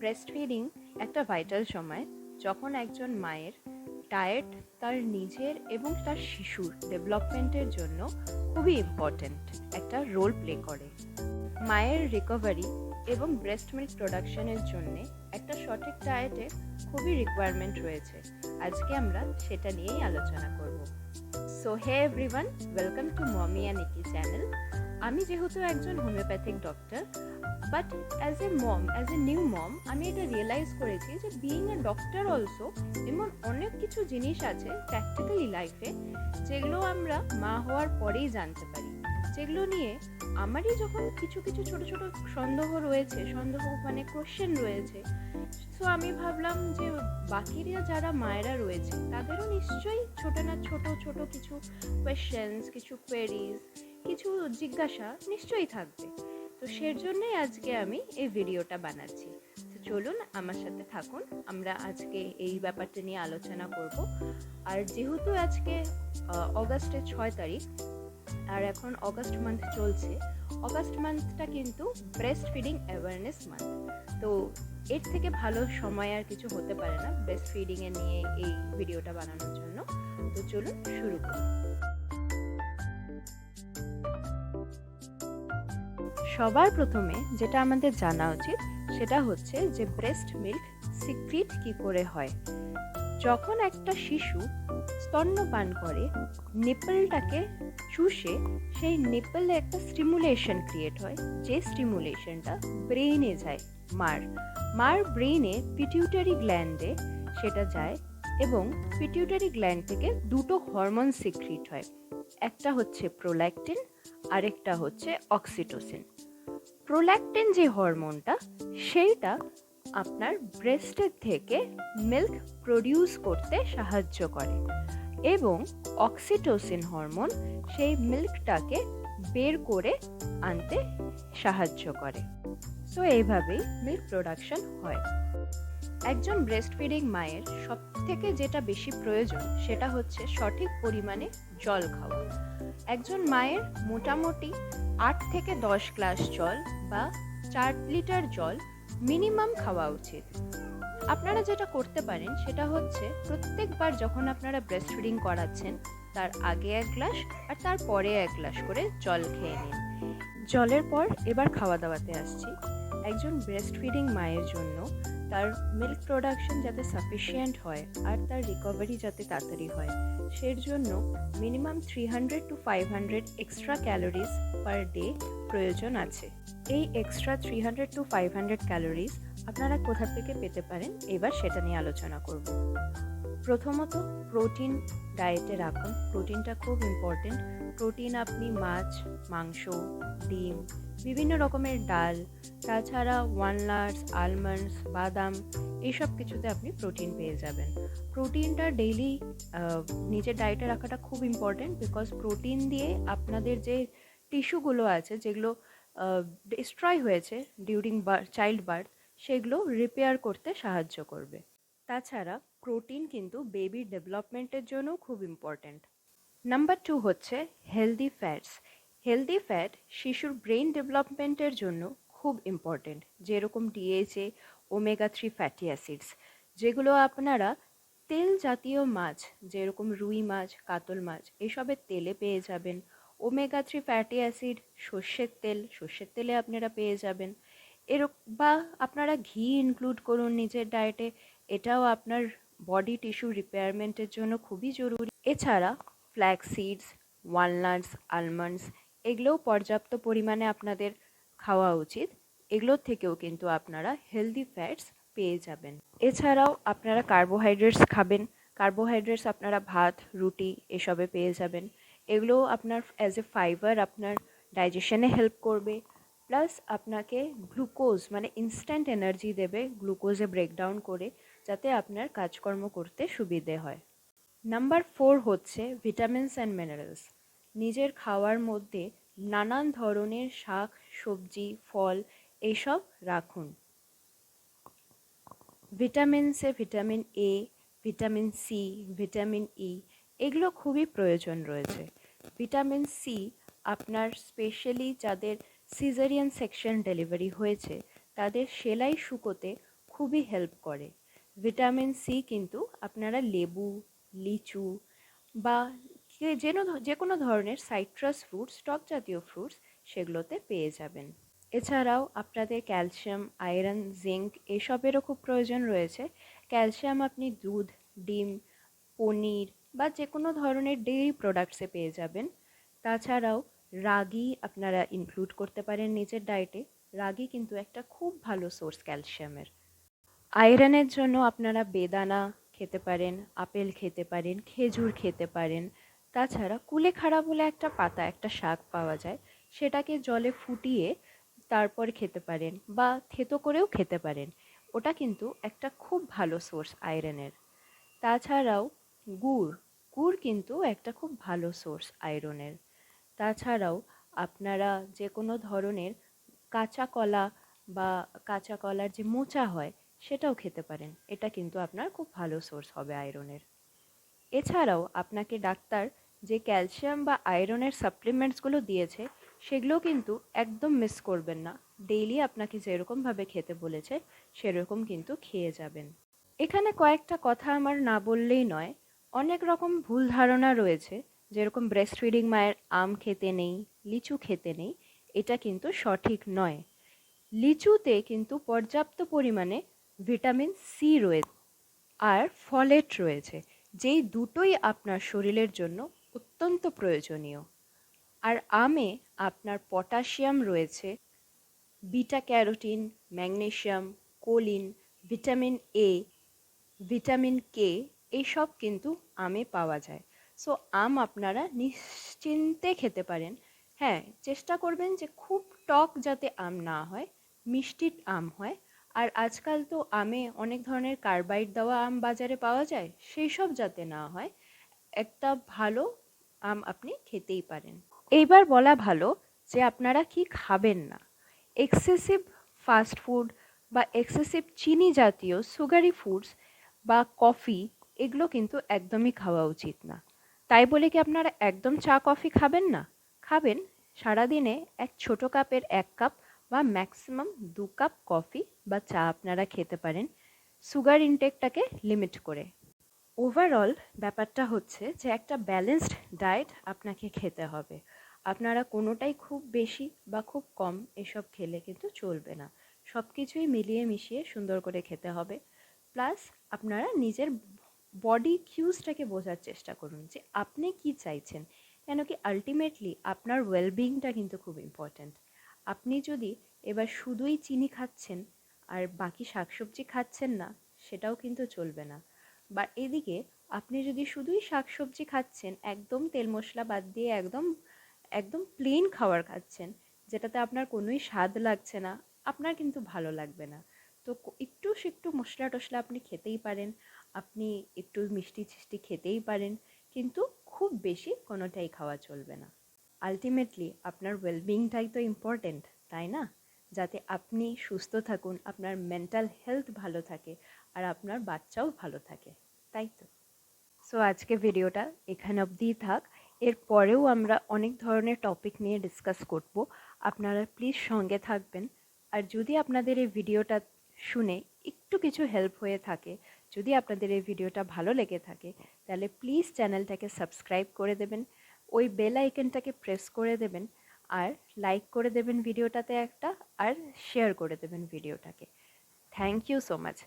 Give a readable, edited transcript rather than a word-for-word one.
Breast feeding একটা vital সময় যখন একজন মায়ের ডায়েট তার নিজের এবং তার শিশুর ডেভেলপমেন্টের জন্য খুবই ইম্পর্ট্যান্ট একটা রোল প্লে করে। মায়ের রিকভারি এবং ব্রেস্ট মিল্ক প্রোডাকশনের জন্য একটা সঠিক ডায়েটের খুবই রিকোয়ারমেন্ট রয়েছে। আজকে আমরা সেটা নিয়েই আলোচনা করব। So hey everyone, welcome to mommy and Nicky channel. আমি যেহেতু একজন homeopathic doctor, but as a new mom আমি এটা রিয়েলাইজ করেছি যে বিইং এ ডক্টর অলসো এমন অনেক কিছু জিনিস আছে প্র্যাকটিক্যালি লাইফে যেগুলো আমরা মা হওয়ার পরেই জানতে পারি, যেগুলো নিয়ে আমারই যখন কিছু কিছু ছোট ছোট সন্দেহ মানে কোশ্চেন রয়েছে। সো আমি ভাবলাম যে বাকিরা যারা মায়েরা রয়েছে তাদেরও নিশ্চয়ই ছোট ছোট কিছু কোয়েশ্চেন্স, কিছু কোয়েরিজ, কিছু জিজ্ঞাসা নিশ্চয়ই থাকবে। তো সের জন্যই আজকে আমি এই ভিডিওটা বানাচ্ছি। তো চলুন আমার সাথে থাকুন, আমরা আজকে এই ব্যাপারটা নিয়ে আলোচনা করব। আর যেহেতু আজকে অগাস্টের 6 তারিখ আর এখন অগাস্ট মান্থ চলছে, অগাস্ট মান্থটা কিন্তু ব্রেস্ট ফিডিং অ্যাওয়ারনেস মান্থ। তো এর থেকে ভালো সময় আর কিছু হতে পারে না ব্রেস্ট ফিডিং এ নিয়ে এই ভিডিওটা বানানোর জন্য। তো চলুন শুরু করি। সবার প্রথমে যেটা আমাদের জানা উচিত সেটা হচ্ছে যে ব্রেস্ট মিল্ক সিক্রিট কি করে হয়। যখন একটা শিশু স্তন্যপান করে, নিপলটাকে চুষে সেই নিপলে একটা স্টিমুলেশন ক্রিয়েট হয়, যে স্টিমুলেশনটা ব্রেইনে যায়। মার ব্রেইনে পিটিউটারি গ্ল্যান্ডে সেটা যায় এবং পিটিউটারি গ্ল্যান্ড থেকে দুটো হরমোন সিক্রিট হয়, একটা হচ্ছে প্রোল্যাকটিন, আরেকটা হচ্ছে অক্সিটোসিন। প্রোল্যাকটিন যে হরমোনটা, সেইটা আপনার ব্রেস্টের থেকে মিল্ক প্রডিউস করতে সাহায্য করে এবং অক্সিটোসিন হরমোন সেই মিল্কটাকে বের করে আনতে সাহায্য করে। সো এইভাবেই মিল্ক প্রোডাকশন হয়। একজন ব্রেস্ট ফিডিং মায়ের সব থেকে যেটা বেশি প্রয়োজন সেটা হচ্ছে সঠিক পরিমাণে জল খাওয়া। একজন মায়ের মোটামুটি 8 থেকে 10 গ্লাস জল বা 4 লিটার জল মিনিমাম খাওয়া উচিত। আপনারা যেটা করতে পারেন সেটা হচ্ছে প্রত্যেকবার যখন আপনারা ব্রেস্ট ফিডিং করাচ্ছেন তার আগে 1 গ্লাস আর তার পরে 1 গ্লাস করে জল খেয়ে নিন। জলের পর এবার খাওয়া দাওয়াতে আসছি। একজন ব্রেস্ট ফিডিং মায়ের জন্য তার মিল্ক প্রোডাকশন যাতে সাফিসিয়েন্ট হয় আর তার রিকভারি যাতে তাড়াতাড়ি হয়, সের জন্য minimum 300 to 500 extra calories per day প্রয়োজন আছে। এই এক্সট্রা 300 to 500 ক্যালোরিজ আপনারা কোথা থেকে পেতে পারেন এবার সেটা নিয়ে আলোচনা করব। প্রথমত প্রোটিন ডায়েটে রাখুন। প্রোটিনটা খুব ইম্পর্টেন্ট। প্রোটিন আপনি মাছ, মাংস, ডিম, বিভিন্ন রকমের ডাল, তাছাড়া ওয়ালনাটস, আলমন্ডস, বাদাম, এইসব কিছুতে আপনি প্রোটিন পেয়ে যাবেন। প্রোটিনটা ডেইলি নিজের ডায়েটে রাখাটা খুব ইম্পর্টেন্ট, বিকজ প্রোটিন দিয়ে আপনাদের যে টিস্যুগুলো আছে যেগুলো ডিস্ট্রয় হয়েছে ডিউরিং চাইল্ড বার্থ, সেগুলো রিপেয়ার করতে সাহায্য করবে। তাছাড়া প্রোটিন কিন্তু বেবির ডেভেলপমেন্টের জন্য খুব ইম্পর্ট্যান্ট। নাম্বার 2 হচ্ছে হেলদি ফ্যাটস। হেলদি ফ্যাট শিশুর ব্রেন ডেভেলপমেন্টের জন্য খুব ইম্পর্ট্যান্ট, যেরকম ডিএইচএ, ওমেগা 3 ফ্যাটি অ্যাসিডস, যেগুলো আপনারা তেল জাতীয় মাছ যেরকম রুই মাছ, কাতল মাছ এসবের তেলে পেয়ে যাবেন। ওমেগা 3 ফ্যাটি অ্যাসিড সর্ষের তেলে আপনারা পেয়ে যাবেন। বা আপনারা ঘি ইনক্লুড করুন নিজের ডায়েটে, এটাও আপনার বডি টিস্যু রিপেয়ারমেন্টের জন্য খুবই জরুরি। এছাড়া ফ্ল্যাক্স সিডস, ওয়ালনাটস, আলমন্ডস এগুলোও পর্যাপ্ত পরিমাণে আপনাদের খাওয়া উচিত। এগুলোর থেকেও কিন্তু আপনারা হেলদি ফ্যাটস পেয়ে যাবেন। এছাড়াও আপনারা কার্বোহাইড্রেটস খাবেন। কার্বোহাইড্রেটস আপনারা ভাত, রুটি এসবে পেয়ে যাবেন। এগুলোও আপনার অ্যাজ এ ফাইবার আপনার ডাইজেশনে হেল্প করবে, প্লাস আপনাকে গ্লুকোজ মানে ইনস্ট্যান্ট এনার্জি দেবে গ্লুকোজে ব্রেকডাউন করে, যাতে আপনার কাজকর্ম করতে সুবিধে হয়। নাম্বার 4 হচ্ছে ভিটামিনস অ্যান্ড মিনারেলস। নিজের খাওয়ার মধ্যে নানান ধরনের শাক, সবজি, ফল এইসব রাখুন। ভিটামিনসে vitamin A, vitamin C, vitamin E এগুলো খুবই প্রয়োজন রয়েছে। ভিটামিন সি আপনার স্পেশালি যাদের সিজারিয়ান সেকশন ডেলিভারি হয়েছে তাদের সেলাই শুকোতে খুবই হেল্প করে। ভিটামিন সি কিন্তু আপনারা লেবু, লিচু বা যে কোনো ধরনের সাইট্রাস ফ্রুটস, টক জাতীয় ফ্রুটস সেগুলোতে পেয়ে যাবেন। এছাড়াও আপনাদের ক্যালসিয়াম, আয়রন, জিঙ্ক এসবেরও খুব প্রয়োজন রয়েছে। ক্যালসিয়াম আপনি দুধ, ডিম, পনির বা যে কোনো ধরনের ডেইরি প্রোডাক্টসে পেয়ে যাবেন। তাছাড়াও রাগি আপনারা ইনক্লুড করতে পারেন নিজের ডায়েটে। রাগি কিন্তু একটা খুব ভালো সোর্স ক্যালসিয়ামের। আয়রনের জন্য আপনারা বেদানা খেতে পারেন, আপেল খেতে পারেন, খেজুর খেতে পারেন। তাছাড়া কুলেখাড়া বলে একটা পাতা, একটা শাক পাওয়া যায়, সেটাকে জলে ফুটিয়ে তারপর খেতে পারেন বা থেতো করেও খেতে পারেন। ওটা কিন্তু একটা খুব ভালো সোর্স আয়রনের। তাছাড়াও গুড়, গুড় কিন্তু একটা খুব ভালো সোর্স আয়রনের। তাছাড়াও আপনারা যে কোনো ধরনের কাঁচা কলা বা কাঁচা কলার যে মোচা হয় সেটাও খেতে পারেন। এটা কিন্তু আপনার খুব ভালো সোর্স হবে আয়রনের। এছাড়াও আপনাকে ডাক্তার যে ক্যালসিয়াম বা আয়রনের সাপ্লিমেন্টসগুলো দিয়েছে সেগুলো কিন্তু একদম মিস করবেন না। ডেইলি আপনাকে যেরকমভাবে খেতে বলেছে সেরকম কিন্তু খেয়ে যাবেন। এখানে কয়েকটা কথা আমার না বললেই নয়। অনেক রকম ভুল ধারণা রয়েছে, যেরকম ব্রেস্ট ফিডিং মায়ের আম খেতে নেই, লিচু খেতে নেই। এটা কিন্তু সঠিক নয়। লিচুতে কিন্তু পর্যাপ্ত পরিমাণে ভিটামিন সি রয়েছে আর ফলেট রয়েছে, যেই দুটোই আপনার শরীরের জন্য অত্যন্ত প্রয়োজনীয়। আর আমে আপনার পটাশিয়াম রয়েছে, beta carotene, magnesium, choline, vitamin A, vitamin K, এইসব কিন্তু আমে পাওয়া যায়। সো আম আপনারা নিশ্চিন্তে খেতে পারেন। হ্যাঁ, চেষ্টা করবেন যে খুব টক যাতে আম না হয়, মিষ্টি আম হয়। আর আজকাল তো আমে অনেক ধরনের কার্বাইড দেওয়া আম বাজারে পাওয়া যায়, সেই সব যাতে না হয়। একটা ভালো আম আপনি খেতেই পারেন। এইবার বলা ভালো যে আপনারা কি খাবেন না। এক্সেসিভ ফাস্ট ফুড বা এক্সেসিভ চিনি জাতীয় সুগারি ফুডস বা কফি, এগুলো কিন্তু একদমই খাওয়া উচিত না। তাই বলে কি আপনারা একদম চা কফি খাবেন না? খাবেন। সারাদিনে এক ছোট কাপের 1 কাপ বা ম্যাক্সিমাম 2 কাপ কফি বা চা আপনারা খেতে পারেন, সুগার ইনটেকটাকে লিমিট করে। ওভারঅল ব্যাপারটা হচ্ছে যে একটা ব্যালেন্সড ডায়েট আপনাকে খেতে হবে। আপনারা কোনোটাই খুব বেশি বা খুব কম এসব খেলে কিন্তু চলবে না। সব কিছুই মিলিয়ে মিশিয়ে সুন্দর করে খেতে হবে। প্লাস আপনারা নিজের বডি কিউজটাকে বোঝার চেষ্টা করুন যে আপনি কি চাইছেন। কেন কি আলটিমেটলি আপনার ওয়েলবিংটা কিন্তু খুব ইম্পর্ট্যান্ট। আপনি যদি এবার শুধুই চিনি খাচ্ছেন আর বাকি শাকসবজি খাচ্ছেন না, সেটাও কিন্তু চলবে না। বা এদিকে আপনি যদি শুধুই শাকসবজি খাচ্ছেন, একদম তেল মশলা বাদ দিয়ে একদম একদম প্লেন খাবার খাচ্ছেন, যেটাতে আপনার কোনোই স্বাদ লাগছে না, আপনার কিন্তু ভালো লাগবে না। তো একটু একটু মশলা টশলা আপনি খেতেই পারেন, আপনি একটু মিষ্টি টিষ্টি খেতেই পারেন, কিন্তু খুব বেশি কোনোটাই খাওয়া চলবে না। আলটিমেটলি আপনার ওয়েলবিংটাই তো ইম্পর্টেন্ট, তাই না? যাতে আপনি সুস্থ থাকুন, আপনার মেন্টাল হেলথ ভালো থাকে আর আপনার বাচ্চাও ভালো থাকে, তাই তো? সো আজকে ভিডিওটা এখানে অবধিই থাক। এর পরেও আমরা অনেক ধরনের টপিক নিয়ে ডিসকাস করব। আপনারা প্লিজ সঙ্গে থাকবেন। আর যদি আপনাদের এই ভিডিওটা শুনে একটু কিছু হেল্প হয়ে থাকে, যদি আপনাদের এই ভিডিওটা ভালো লেগে থাকে, তাহলে প্লিজ চ্যানেলটাকে সাবস্ক্রাইব করে দেবেন, ওই বেল আইকনটাকে প্রেস করে দেবেন, আর লাইক করে দেবেন ভিডিওটাতে একটা, আর শেয়ার করে দেবেন ভিডিওটাকে। Thank you so much.